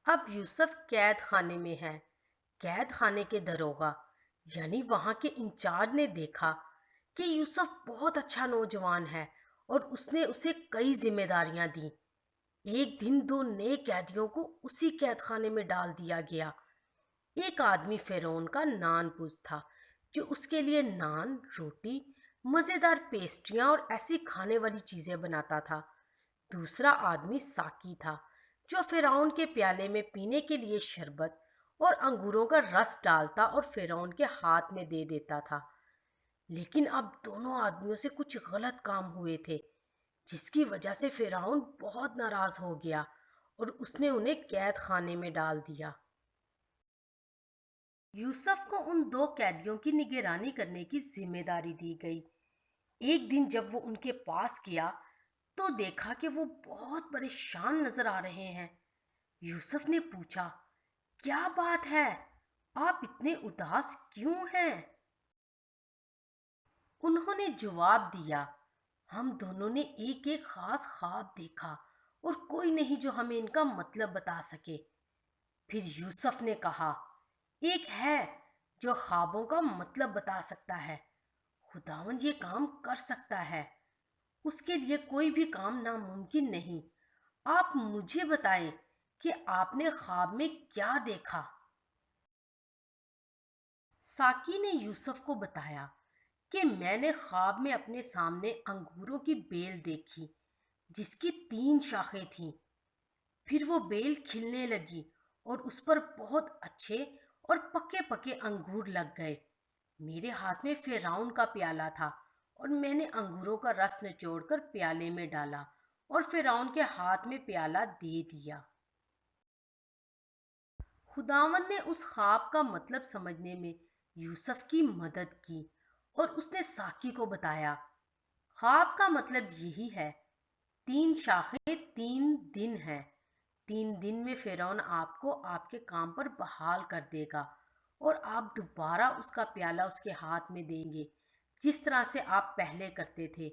اب یوسف قید خانے میں ہے۔ قید خانے کے دروغہ یعنی وہاں کے انچارج نے دیکھا کہ یوسف بہت اچھا نوجوان ہے اور اس نے اسے کئی ذمہ داریاں دیں۔ ایک دن دو نئے قیدیوں کو اسی قید خانے میں ڈال دیا گیا۔ ایک آدمی فرعون کا نان پوش تھا جو اس کے لیے نان، روٹی، مزیدار پیسٹریاں اور ایسی کھانے والی چیزیں بناتا تھا۔ دوسرا آدمی ساقی تھا جو فرعون کے پیالے میں پینے کے لیے شربت اور انگوروں کا رس ڈالتا اور فرعون کے ہاتھ میں دے دیتا تھا۔ لیکن اب دونوں آدمیوں سے کچھ غلط کام ہوئے تھے جس کی وجہ سے فرعون بہت ناراض ہو گیا اور اس نے انہیں قید خانے میں ڈال دیا۔ یوسف کو ان دو قیدیوں کی نگرانی کرنے کی ذمہ داری دی گئی۔ ایک دن جب وہ ان کے پاس گیا تو دیکھا کہ وہ بہت پریشان نظر آ رہے ہیں۔ یوسف نے پوچھا، کیا بات ہے؟ آپ اتنے اداس کیوں ہیں؟ انہوں نے جواب دیا، ہم دونوں نے ایک ایک خاص خواب دیکھا اور کوئی نہیں جو ہمیں ان کا مطلب بتا سکے۔ پھر یوسف نے کہا، ایک ہے جو خوابوں کا مطلب بتا سکتا ہے۔ خداوند یہ کام کر سکتا ہے، اس کے لیے کوئی بھی کام ناممکن نہیں۔ آپ مجھے بتائیں کہ آپ نے خواب میں کیا دیکھا؟ ساکی نے یوسف کو بتایا کہ میں نے خواب میں اپنے سامنے انگوروں کی بیل دیکھی جس کی 3 شاخیں تھیں۔ پھر وہ بیل کھلنے لگی اور اس پر بہت اچھے اور پکے پکے انگور لگ گئے۔ میرے ہاتھ میں فرعون کا پیالہ تھا اور میں نے انگوروں کا رس نچوڑ کر پیالے میں ڈالا اور فرعون کے ہاتھ میں پیالہ دے دیا۔ خداوند نے اس خواب کا مطلب سمجھنے میں یوسف کی مدد کی اور اس نے ساکی کو بتایا، خواب کا مطلب یہی ہے، 3 شاخیں 3 دن ہیں۔ 3 دن میں فرعون آپ کو آپ کے کام پر بحال کر دے گا اور آپ دوبارہ اس کا پیالہ اس کے ہاتھ میں دیں گے جس طرح سے آپ پہلے کرتے تھے۔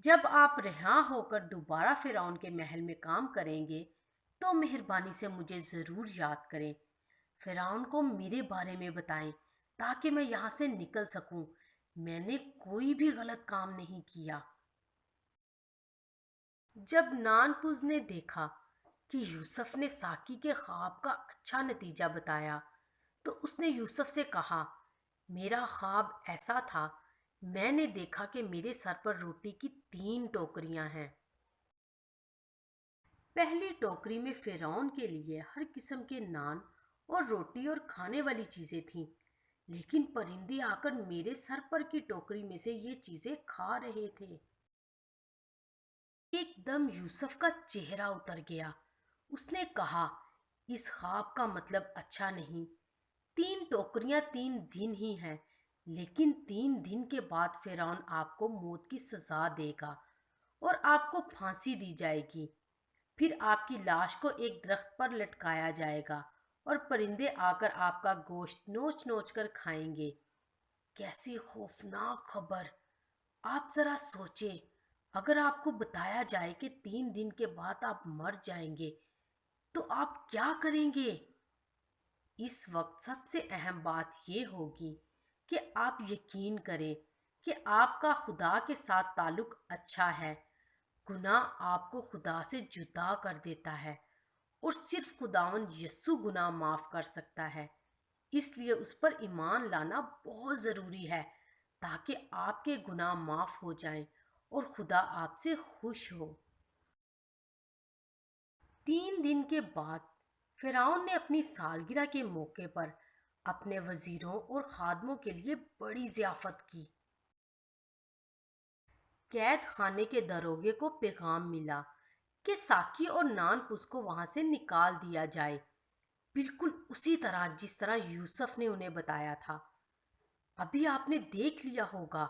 جب آپ رہا ہو کر دوبارہ فرعون کے محل میں کام کریں گے تو مہربانی سے مجھے ضرور یاد کریں۔ فرعون کو میرے بارے میں بتائیں تاکہ میں یہاں سے نکل سکوں۔ میں نے کوئی بھی غلط کام نہیں کیا۔ جب نان پوز نے دیکھا کہ یوسف نے ساکی کے خواب کا اچھا نتیجہ بتایا تو اس نے یوسف سے کہا، میرا خواب ایسا تھا، میں نے دیکھا کہ میرے سر پر روٹی کی 3 ٹوکریاں ہیں۔ پہلی ٹوکری میں فرعون کے لیے ہر قسم کے نان اور روٹی اور کھانے والی چیزیں تھیں، لیکن پرندے آ کر میرے سر پر کی ٹوکری میں سے یہ چیزیں کھا رہے تھے۔ ایک دم یوسف کا چہرہ اتر گیا۔ اس نے کہا، اس خواب کا مطلب اچھا نہیں۔ 3 ٹوکریاں 3 دن ہی ہیں، لیکن 3 دن کے بعد فرعون آپ کو موت کی سزا دے گا اور آپ کو پھانسی دی جائے گی۔ پھر آپ کی لاش کو ایک درخت پر لٹکایا جائے گا اور پرندے آ کر آپ کا گوشت نوچ نوچ کر کھائیں گے۔ کیسی خوفناک خبر! آپ ذرا سوچیں، اگر آپ کو بتایا جائے کہ 3 دن کے بعد آپ مر جائیں گے تو آپ کیا کریں گے؟ اس وقت سب سے اہم بات یہ ہوگی کہ آپ یقین کریں کہ آپ کا خدا کے ساتھ تعلق اچھا ہے۔ گناہ آپ کو خدا سے جدا کر دیتا ہے اور صرف خداوند یسوع گناہ معاف کر سکتا ہے۔ اس لیے اس پر ایمان لانا بہت ضروری ہے تاکہ آپ کے گناہ معاف ہو جائیں اور خدا آپ سے خوش ہو۔ 3 دن کے بعد فرعون نے اپنی سالگرہ کے موقع پر اپنے وزیروں اور خادموں کے لیے بڑی ضیافت کی۔ قید خانے کے دروغے کو پیغام ملا کہ ساکی اور نان پوس کو وہاں سے نکال دیا جائے، بالکل اسی طرح جس طرح یوسف نے انہیں بتایا تھا۔ ابھی آپ نے دیکھ لیا ہوگا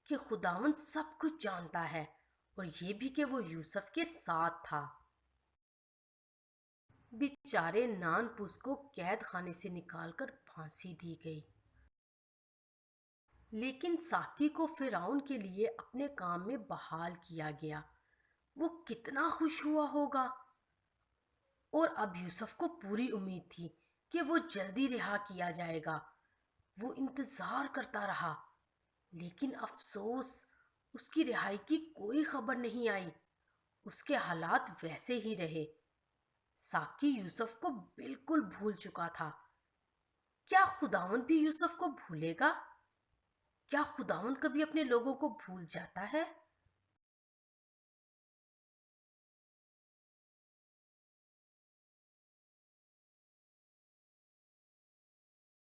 کہ خداوند سب کچھ جانتا ہے اور یہ بھی کہ وہ یوسف کے ساتھ تھا۔ بیچارے نان پوس کو قید خانے سے نکال کر پھانسی دی گئی، لیکن ساکی کو فرعون کے لیے اپنے کام میں بحال کیا گیا۔ وہ کتنا خوش ہوا ہوگا۔ اور اب یوسف کو پوری امید تھی کہ وہ جلدی رہا کیا جائے گا۔ وہ انتظار کرتا رہا، لیکن افسوس، اس کی رہائی کی کوئی خبر نہیں آئی۔ اس کے حالات ویسے ہی رہے۔ ساقی یوسف کو بالکل بھول چکا تھا۔ کیا خداوند بھی یوسف کو بھولے گا؟ کیا خداوند کبھی اپنے لوگوں کو بھول جاتا ہے؟